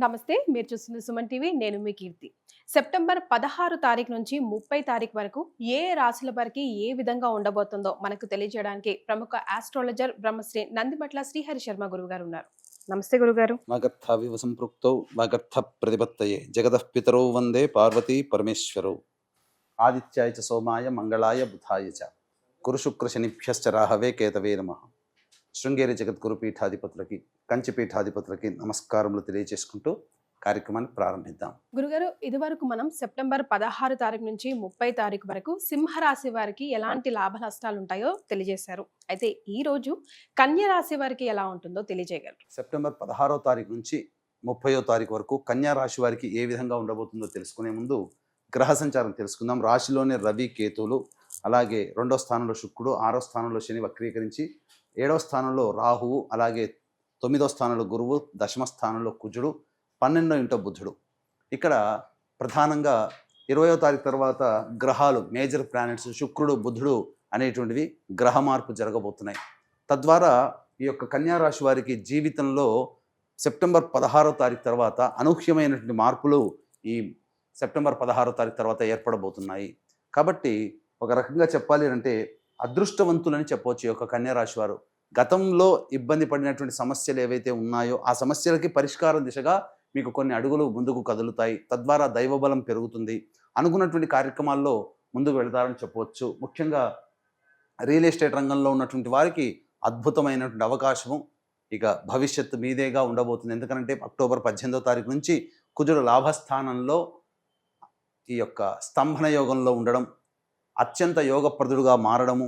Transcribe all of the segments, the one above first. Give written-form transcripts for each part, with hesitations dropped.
నమస్తే. మీరు చూస్తున్న సుమన్ టీవీ. నేను మీ కీర్తి. సెప్టెంబర్ 16 తారీఖు నుంచి 30 తారీఖు వరకు ఏ రాశుల వారికి ఏ విధంగా ఉండబోతుందో మనకు తెలియజేయడానికి ప్రముఖ ఆస్ట్రాలజర్ బ్రహ్మశ్రీ నందిమట్ల శ్రీహరి శర్మ గురుగారు ఉన్నారు. నమస్తే గురుగారు. వాగర్థావివ సంపృక్తౌ వాగర్థ ప్రతిపత్తయే జగదః పితరౌ వందే పార్వతీ పరమేశ్వరౌ. ఆదిత్యాయ చ సోమాయ మంగళాయ బుధాయ చ గురు శుక్ర శనిభ్యశ్చ రాహవే కేతవే నమః. శృంగేరి జగద్గురు పీఠాధిపతులకి, కంచి పీఠాధిపతులకి నమస్కారములు తెలియజేసుకుంటూ కార్యక్రమాన్ని ప్రారంభిద్దాం. గురుగారు, ఇదివరకు మనం సెప్టెంబర్ 16 తారీఖు నుంచి 30 తారీఖు వరకు సింహరాశి వారికి ఎలాంటి లాభ నష్టాలు ఉంటాయో తెలియజేశారు. అయితే ఈ రోజు కన్య రాశి వారికి ఎలా ఉంటుందో తెలియజేయగలరు? సెప్టెంబర్ 16వ తారీఖు నుంచి 30వ తారీఖు వరకు కన్యా రాశి వారికి ఏ విధంగా ఉండబోతుందో తెలుసుకునే ముందు గ్రహ సంచారం తెలుసుకుందాం. రాశిలోనే రవి, కేతువులు, అలాగే 2వ స్థానంలో శుక్రుడు, 6వ స్థానంలో శని వక్రీకరించి, 7వ స్థానంలో రాహువు, అలాగే 9వ స్థానంలో గురువు, 10వ స్థానంలో కుజుడు, 12వ ఇంట బుధుడు. ఇక్కడ ప్రధానంగా 20వ తారీఖు తర్వాత గ్రహాలు, మేజర్ ప్లానెట్స్ శుక్రుడు, బుధుడు అనేటువంటివి గ్రహ మార్పు జరగబోతున్నాయి. తద్వారా ఈ యొక్క కన్యా రాశి వారికి జీవితంలో సెప్టెంబర్ 16వ తారీఖు తర్వాత అనూహ్యమైనటువంటి మార్పులు ఈ సెప్టెంబర్ 16వ తారీఖు తర్వాత ఏర్పడబోతున్నాయి. కాబట్టి ఒక రకంగా చెప్పాలి అంటే అదృష్టవంతులని చెప్పవచ్చు ఈ యొక్క కన్యా రాశి వారు. గతంలో ఇబ్బంది పడినటువంటి సమస్యలు ఏవైతే ఉన్నాయో ఆ సమస్యలకి పరిష్కారం దిశగా మీకు కొన్ని అడుగులు ముందుకు కదులుతాయి. తద్వారా దైవబలం పెరుగుతుంది. అనుకున్నటువంటి కార్యక్రమాల్లో ముందుకు వెళతారని చెప్పవచ్చు. ముఖ్యంగా రియల్ ఎస్టేట్ రంగంలో ఉన్నటువంటి వారికి అద్భుతమైనటువంటి అవకాశము ఇక భవిష్యత్తు మీదేగా ఉండబోతుంది. ఎందుకంటే అక్టోబర్ 18వ తారీఖు నుంచి కుజుడు లాభస్థానంలో ఈ యొక్క స్తంభన యోగంలో ఉండడం, అత్యంత యోగప్రదుడుగా మారడము,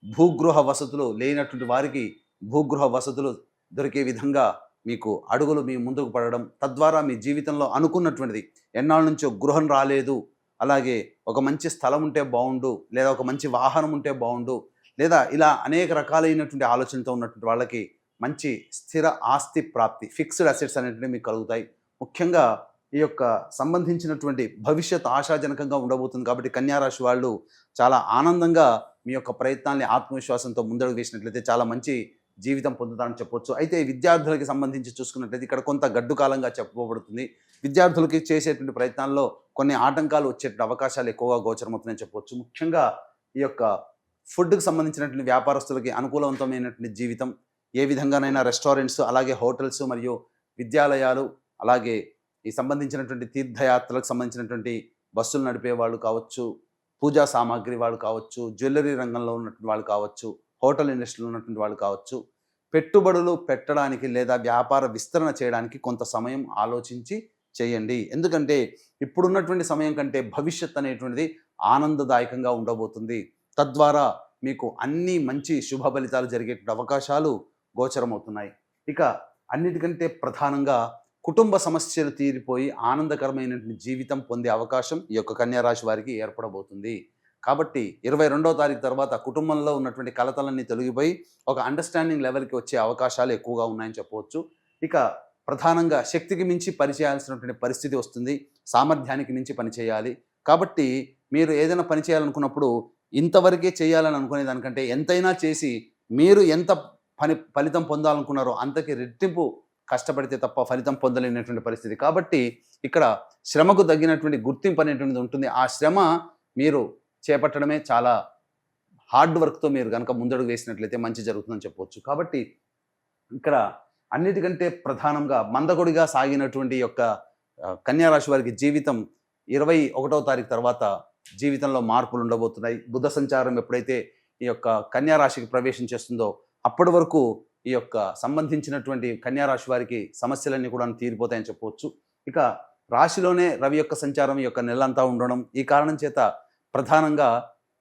భూగృహ వసతులు లేనటువంటి వారికి భూగృహ వసతులు దొరికే విధంగా మీకు అడుగులు మీ ముందుకు పడడం, తద్వారా మీ జీవితంలో అనుకున్నటువంటిది, ఎన్నాళ్ళ నుంచో గృహం రాలేదు, అలాగే ఒక మంచి స్థలం ఉంటే బాగుండు, లేదా ఒక మంచి వాహనం ఉంటే బాగుండు, లేదా ఇలా అనేక రకాలైనటువంటి ఆలోచనతో ఉన్నటువంటి వాళ్ళకి మంచి స్థిర ఆస్తి ప్రాప్తి, ఫిక్స్డ్ అసెట్స్ అనేటివి మీకు కలుగుతాయి. ముఖ్యంగా ఈ యొక్క సంబంధించినటువంటి భవిష్యత్ ఆశాజనకంగా ఉండబోతుంది. కాబట్టి కన్యారాశి వాళ్ళు చాలా ఆనందంగా మీ యొక్క ప్రయత్నాల్ని ఆత్మవిశ్వాసంతో ముందడుగు వేసినట్లయితే చాలా మంచి జీవితం పొందుతారని చెప్పొచ్చు. అయితే విద్యార్థులకి సంబంధించి చూసుకున్నట్లయితే ఇక్కడ కొంత గడ్డు కాలంగా చెప్పబడుతుంది. విద్యార్థులకి చేసేటువంటి ప్రయత్నాల్లో కొన్ని ఆటంకాలు వచ్చేటువంటి అవకాశాలు ఎక్కువగా గోచరమవుతున్నాయని చెప్పవచ్చు. ముఖ్యంగా ఈ యొక్క ఫుడ్కి సంబంధించినటువంటి వ్యాపారస్తులకి అనుకూలవంతమైనటువంటి జీవితం, ఏ విధంగానైనా రెస్టారెంట్స్, అలాగే హోటల్స్ మరియు విద్యాలయాలు, అలాగే ఈ సంబంధించినటువంటి తీర్థయాత్రలకు సంబంధించినటువంటి బస్సులు నడిపే వాళ్ళు కావచ్చు, పూజా సామాగ్రి వాళ్ళు కావచ్చు, జ్యువెలరీ రంగంలో ఉన్నటువంటి వాళ్ళు కావచ్చు, హోటల్ ఇండస్ట్రీలో ఉన్నటువంటి వాళ్ళు కావచ్చు, పెట్టుబడులు పెట్టడానికి లేదా వ్యాపార విస్తరణ చేయడానికి కొంత సమయం ఆలోచించి చేయండి. ఎందుకంటే ఇప్పుడున్నటువంటి సమయం కంటే భవిష్యత్ అనేటువంటిది ఆనందదాయకంగా ఉండబోతుంది. తద్వారా మీకు అన్ని మంచి శుభ ఫలితాలు జరిగేటువంటి అవకాశాలు గోచరమవుతున్నాయి. ఇక అన్నిటికంటే ప్రధానంగా కుటుంబ సమస్యలు తీరిపోయి ఆనందకరమైనటువంటి జీవితం పొందే అవకాశం ఈ యొక్క కన్యా రాశి వారికి ఏర్పడబోతుంది. కాబట్టి 22వ తారీఖు తర్వాత కుటుంబంలో ఉన్నటువంటి కలతలన్నీ తొలగిపోయి ఒక అండర్స్టాండింగ్ లెవెల్కి వచ్చే అవకాశాలు ఎక్కువగా ఉన్నాయని చెప్పవచ్చు. ఇక ప్రధానంగా శక్తికి మించి పనిచేయాల్సినటువంటి పరిస్థితి వస్తుంది. సామర్థ్యానికి మించి పనిచేయాలి. కాబట్టి మీరు ఏదైనా పని చేయాలనుకున్నప్పుడు ఇంతవరకే చేయాలని అనుకునే దానికంటే ఎంతైనా చేసి మీరు ఎంత ఫలితం పొందాలనుకున్నారో అంతకి రెట్టింపు కష్టపడితే తప్ప ఫలితం పొందలేనటువంటి పరిస్థితి. కాబట్టి ఇక్కడ శ్రమకు తగ్గినటువంటి గుర్తింపు అనేటువంటిది ఉంటుంది. ఆ శ్రమ మీరు చేపట్టడమే చాలా హార్డ్ వర్క్తో మీరు కనుక ముందడుగు వేసినట్లయితే మంచి జరుగుతుందని చెప్పవచ్చు. కాబట్టి ఇక్కడ అన్నిటికంటే ప్రధానంగా మందకొడిగా సాగినటువంటి యొక్క కన్యా రాశి వారికి జీవితం 21వ తారీఖు తర్వాత జీవితంలో మార్పులు ఉండబోతున్నాయి. బుధ సంచారం ఎప్పుడైతే ఈ యొక్క కన్యా రాశికి ప్రవేశం చేస్తుందో అప్పటి వరకు ఈ యొక్క సంబంధించినటువంటి కన్యా రాశి వారికి సమస్యలన్నీ కూడా తీరిపోతాయని చెప్పవచ్చు. ఇక రాశిలోనే రవి యొక్క సంచారం ఈ యొక్క నెలంతా ఉండడం, ఈ కారణం చేత ప్రధానంగా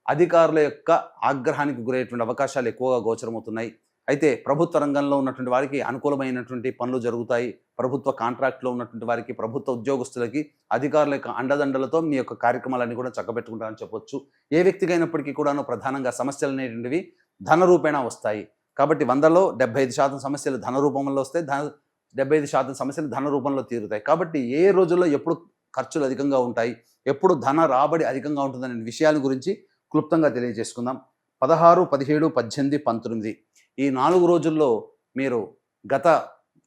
అధికారుల యొక్క ఆగ్రహానికి గురయ్యేటువంటి అవకాశాలు ఎక్కువగా గోచరమవుతున్నాయి. అయితే ప్రభుత్వ రంగంలో ఉన్నటువంటి వారికి అనుకూలమైనటువంటి పనులు జరుగుతాయి. ప్రభుత్వ కాంట్రాక్ట్లో ఉన్నటువంటి వారికి, ప్రభుత్వ ఉద్యోగస్తులకి అధికారుల యొక్క అండదండలతో మీ యొక్క కార్యక్రమాలన్నీ కూడా చక్కబెట్టుకుంటారని చెప్పొచ్చు. ఏ వ్యక్తికి అయినప్పటికీ కూడాను ప్రధానంగా సమస్యలు అనేటువంటివి ధన రూపేణ వస్తాయి. కాబట్టి 100లో 75% సమస్యలు ధన రూపంలో వస్తాయి, 75% సమస్యలు ధన రూపంలో తీరుతాయి. కాబట్టి ఏ రోజుల్లో ఎప్పుడు ఖర్చులు అధికంగా ఉంటాయి, ఎప్పుడు ధన రాబడి అధికంగా ఉంటుందనే విషయాల గురించి క్లుప్తంగా తెలియజేసుకుందాం. 16, 17, 18, 19 ఈ 4 రోజుల్లో మీరు గత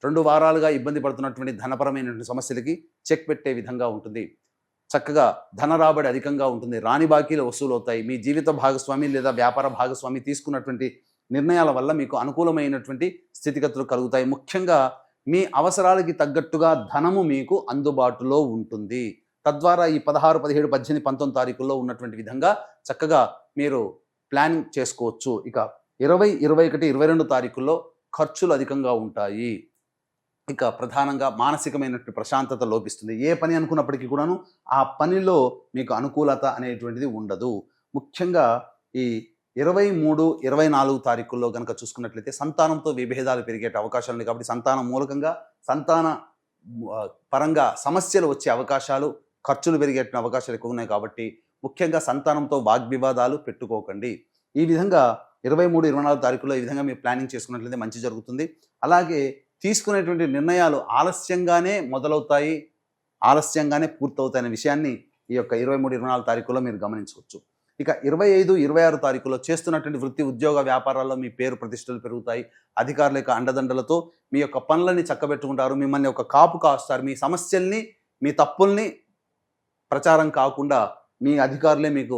2 వారాలుగా ఇబ్బంది పడుతున్నటువంటి ధనపరమైనటువంటి సమస్యలకి చెక్ పెట్టే విధంగా ఉంటుంది. చక్కగా ధన రాబడి అధికంగా ఉంటుంది. రాని బాకీలు వసూలవుతాయి. మీ జీవిత భాగస్వామి లేదా వ్యాపార భాగస్వామి తీసుకున్నటువంటి నిర్ణయాల వల్ల మీకు అనుకూలమైనటువంటి స్థితిగతులు కలుగుతాయి. ముఖ్యంగా మీ అవసరాలకి తగ్గట్టుగా ధనము మీకు అందుబాటులో ఉంటుంది. తద్వారా ఈ 16, 17, 18, 19 తారీఖుల్లో ఉన్నటువంటి విధంగా చక్కగా మీరు ప్లానింగ్ చేసుకోవచ్చు. ఇక 20, 21, 22 తారీఖుల్లో ఖర్చులు అధికంగా ఉంటాయి. ఇక ప్రధానంగా మానసికమైనటువంటి ప్రశాంతత లోపిస్తుంది. ఏ పని అనుకున్నప్పటికీ కూడాను ఆ పనిలో మీకు అనుకూలత అనేటువంటిది ఉండదు. ముఖ్యంగా ఈ 23, 24 తారీఖుల్లో కనుక చూసుకున్నట్లయితే సంతానంతో విభేదాలు పెరిగే అవకాశాలు ఉన్నాయి. కాబట్టి సంతానం మూలకంగా సంతాన పరంగా సమస్యలు వచ్చే అవకాశాలు, ఖర్చులు పెరిగే అవకాశాలు ఎక్కువ ఉన్నాయి. కాబట్టి ముఖ్యంగా సంతానంతో వాగ్వివాదాలు పెట్టుకోకండి. ఈ విధంగా 23, 24 తారీఖుల్లో ఈ విధంగా మీరు ప్లానింగ్ చేసుకున్నట్లయితే మంచి జరుగుతుంది. అలాగే తీసుకునేటువంటి నిర్ణయాలు ఆలస్యంగానే మొదలవుతాయి, ఆలస్యంగానే పూర్తవుతాయనే విషయాన్ని ఈ యొక్క 23, 24 తారీఖుల్లో మీరు గమనించవచ్చు. ఇక 25, 26 తారీఖుల్లో చేస్తున్నటువంటి వృత్తి, ఉద్యోగ, వ్యాపారాల్లో మీ పేరు ప్రతిష్టలు పెరుగుతాయి. అధికారుల యొక్క అండదండలతో మీ యొక్క పనులని చక్కబెట్టుకుంటారు. మిమ్మల్ని ఒక కాపు కాస్తారు. మీ సమస్యల్ని, మీ తప్పుల్ని ప్రచారం కాకుండా మీ అధికారులే మీకు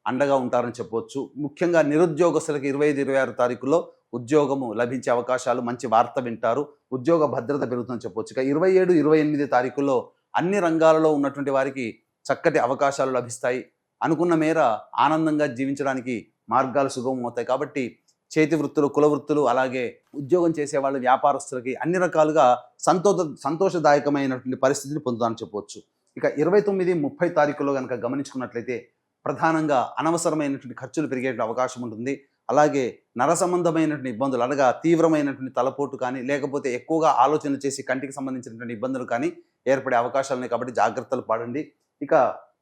అండగా ఉంటారని చెప్పవచ్చు. ముఖ్యంగా నిరుద్యోగస్తులకు 25, 26 తారీఖుల్లో ఉద్యోగము లభించే అవకాశాలు, మంచి వార్త వింటారు. ఉద్యోగ భద్రత పెరుగుతుందని చెప్పవచ్చు. ఇక 27, 28 తారీఖుల్లో అన్ని రంగాలలో ఉన్నటువంటి వారికి చక్కటి అవకాశాలు లభిస్తాయి. అనుకున్న మేర ఆనందంగా జీవించడానికి మార్గాలు సుగమం అవుతాయి. కాబట్టి చేతి వృత్తులు, కుల వృత్తులు, అలాగే ఉద్యోగం చేసేవాళ్ళు, వ్యాపారస్తులకి అన్ని రకాలుగా సంతోషదాయకమైనటువంటి పరిస్థితిని పొందుతారని చెప్పవచ్చు. ఇక 29, 30 తారీఖుల్లో కనుక గమనించుకున్నట్లయితే ప్రధానంగా అనవసరమైనటువంటి ఖర్చులు పెరిగే అవకాశం ఉంటుంది. అలాగే నర సంబంధమైనటువంటి ఇబ్బందులు, అనగా తీవ్రమైనటువంటి తలపోటు కానీ, లేకపోతే ఎక్కువగా ఆలోచనలు చేసి కంటికి సంబంధించినటువంటి ఇబ్బందులు కానీ ఏర్పడే అవకాశాలు ఉన్నాయి. కాబట్టి జాగ్రత్తలు పడండి. ఇక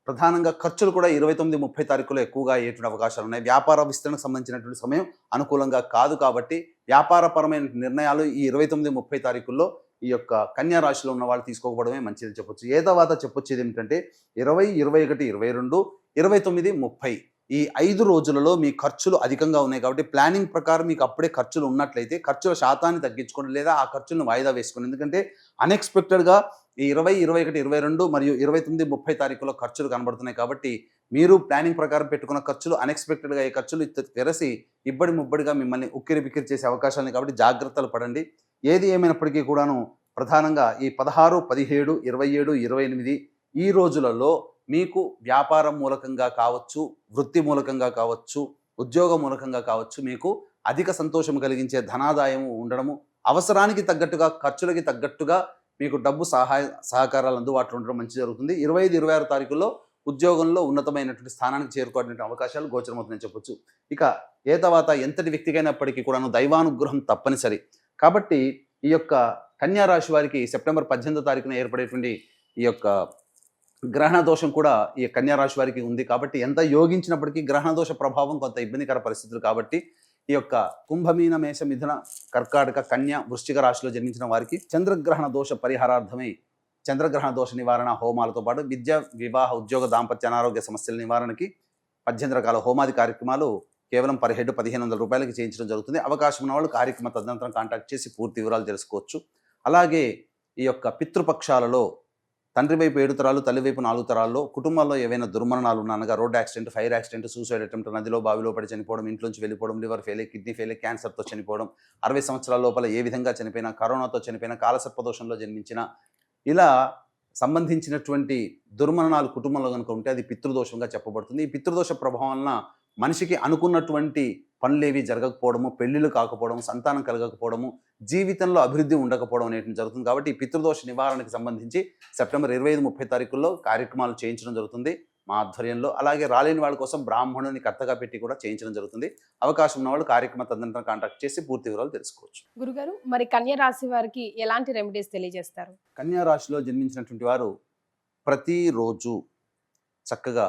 ప్రధానంగా ఖర్చులు కూడా 29, 30 తారీఖుల్లో ఎక్కువగా అయ్యేటువంటి అవకాశాలు ఉన్నాయి. వ్యాపార విస్తరణకు సంబంధించినటువంటి సమయం అనుకూలంగా కాదు. కాబట్టి వ్యాపారపరమైన నిర్ణయాలు ఈ 29, 30 తారీఖుల్లో ఈ యొక్క కన్యా రాశిలో ఉన్న వాళ్ళు తీసుకోకపోవడమే మంచిదని చెప్పొచ్చు. ఏ తర్వాత చెప్పొచ్చేది ఏమిటంటే 20, 21, 22, 29, 30 ఈ 5 రోజులలో మీ ఖర్చులు అధికంగా ఉన్నాయి. కాబట్టి ప్లానింగ్ ప్రకారం మీకు అప్పుడే ఖర్చులు ఉన్నట్లయితే ఖర్చుల శాతాన్ని తగ్గించుకోండి, లేదా ఆ ఖర్చులను వాయిదా వేసుకోండి. ఎందుకంటే అన్ఎక్స్పెక్టెడ్గా ఈ 20, 21, 22 మరియు 29, 30 తారీఖులో ఖర్చులు కనబడుతున్నాయి. కాబట్టి మీరు ప్లానింగ్ ప్రకారం పెట్టుకున్న ఖర్చులు అన్ఎక్స్పెక్టెడ్గా ఈ ఖర్చులు తెరసి ఇబ్బడి ముబ్బడిగా మిమ్మల్ని ఉక్కిరి బిక్కిరి చేసే అవకాశాలు ఉన్నాయి. కాబట్టి జాగ్రత్తలు పడండి. ఏది ఏమైనప్పటికీ కూడాను ప్రధానంగా ఈ 16, 17, 27, 28 ఈ రోజులలో మీకు వ్యాపారం మూలకంగా కావచ్చు, వృత్తి మూలకంగా కావచ్చు, ఉద్యోగ మూలకంగా కావచ్చు, మీకు అధిక సంతోషం కలిగించే ధనాదాయం ఉండడము, అవసరానికి తగ్గట్టుగా, ఖర్చులకి తగ్గట్టుగా మీకు డబ్బు సహకారాలు అందుబాటులో ఉండడం మంచి జరుగుతుంది. 25, 26 తారీఖుల్లో ఉద్యోగంలో ఉన్నతమైనటువంటి స్థానానికి చేరుకోవడానికి అవకాశాలు గోచరమవుతుందని చెప్పొచ్చు. ఇక ఏ తర్వాత ఎంతటి వ్యక్తికైనప్పటికీ కూడాను దైవానుగ్రహం తప్పనిసరి. కాబట్టి ఈ యొక్క కన్యా రాశి వారికి సెప్టెంబర్ 18వ తారీఖున ఏర్పడేటువంటి ఈ యొక్క గ్రహణ దోషం కూడా ఈ కన్యా రాశి వారికి ఉంది. కాబట్టి ఎంత యోగించినప్పటికీ గ్రహణ దోష ప్రభావం కొంత ఇబ్బందికర పరిస్థితులు. కాబట్టి ఈ యొక్క కుంభమీన, మేష, మిథున, కర్కాటక, కన్య, వృశ్చిక రాశిలో జన్మించిన వారికి చంద్రగ్రహణ దోష పరిహారార్థమై చంద్రగ్రహణ దోష నివారణ హోమాలతో పాటు విద్య, వివాహ, ఉద్యోగ, దాంపత్య, అనారోగ్య సమస్యల నివారణకి 18 రకాల హోమాది కార్యక్రమాలు కేవలం పర్ హెడ్ 1,500 రూపాయలకి చేయించడం జరుగుతుంది. అవకాశం ఉన్న వాళ్ళు కార్యక్రమ తదనంతరం కాంటాక్ట్ చేసి పూర్తి వివరాలు తెలుసుకోవచ్చు. అలాగే ఈ యొక్క పితృపక్షాలలో తండ్రి వైపు 7 తరాలు, తల్లి వైపు 4 తరాల్లో కుటుంబాల్లో ఏవైనా దుర్మరణాలు ఉన్నా, అనగా road accident, fire accident, suicide attempt, నదిలో బావిలో పడి చనిపోవడం, ఇంట్లోంచి వెళ్ళిపోవడం, లివర్ ఫెయిల్, కిడ్నీ ఫెయిల్, క్యాన్సర్తో చనిపోవడం, 60 సంవత్సరాల లోపల ఏ విధంగా చనిపోయినా, కరోనాతో చనిపోయినా, కాలసర్పదోషంలో జన్మించిన, ఇలా సంబంధించినటువంటి దుర్మరణాలు కుటుంబంలో కనుక ఉంటే అది పితృదోషంగా చెప్పబడుతుంది. ఈ పితృదోష ప్రభావం వలన మనిషికి అనుకున్నటువంటి పనులేవి జరగకపోవడము, పెళ్లిళ్ళు కాకపోవడము, సంతానం కలగకపోవడము, జీవితంలో అభివృద్ధి ఉండకపోవడం అనేటువంటి జరుగుతుంది. కాబట్టి ఈ పితృదోష నివారణకు సంబంధించి సెప్టెంబర్ 25, 30 తారీఖుల్లో కార్యక్రమాలు చేయించడం జరుగుతుంది మా ఆధ్వర్యంలో. అలాగే రాలేని వాళ్ళ కోసం బ్రాహ్మణుని కర్తగా పెట్టి కూడా చేయించడం జరుగుతుంది. అవకాశం ఉన్న వాళ్ళు కార్యక్రమ తదనంతరం కాంటాక్ట్ చేసి పూర్తి వివరాలు తెలుసుకోవచ్చు. గురుగారు, మరి కన్యా రాశి వారికి ఎలాంటి రెమెడీస్ తెలియజేస్తారు? కన్యా రాశిలో జన్మించినటువంటి వారు ప్రతిరోజు చక్కగా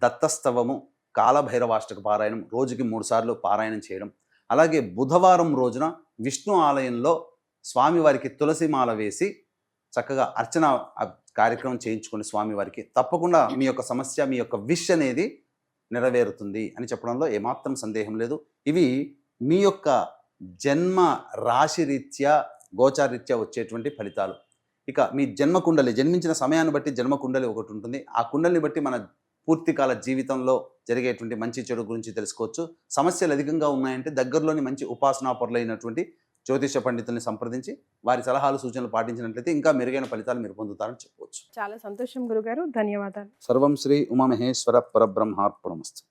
దత్తస్తవము, కాలభైరవాష్టక పారాయణం రోజుకి 3 సార్లు పారాయణం చేయడం, అలాగే బుధవారం రోజున విష్ణు ఆలయంలో స్వామివారికి తులసిమాల వేసి చక్కగా అర్చన కార్యక్రమం చేయించుకోండి స్వామివారికి. తప్పకుండా మీ యొక్క సమస్య, మీ యొక్క విష్ అనేది నెరవేరుతుంది అని చెప్పడంలో ఏమాత్రం సందేహం లేదు. ఇవి మీ యొక్క జన్మ రాశి రీత్యా గోచారీత్యా వచ్చేటువంటి ఫలితాలు. ఇక మీ జన్మ కుండలి, జన్మించిన సమయాన్ని బట్టి జన్మ కుండలి ఒకటి ఉంటుంది. ఆ కుండలిని బట్టి మన పూర్తికాల జీవితంలో జరిగేటువంటి మంచి చెడు గురించి తెలుసుకోవచ్చు. సమస్యలు అధికంగా ఉన్నాయంటే దగ్గరలోని మంచి ఉపాసనా పరులైనటువంటి జ్యోతిష పండితుల్ని సంప్రదించి వారి సలహాలు సూచనలు పాటించినట్లయితే ఇంకా మెరుగైన ఫలితాలు మీరు పొందుతారని చెప్పవచ్చు. చాలా సంతోషం గురుగారు, ధన్యవాదాలు. సర్వం శ్రీ ఉమామహేశ్వర పరబ్రహ్మార్పణమస్తు.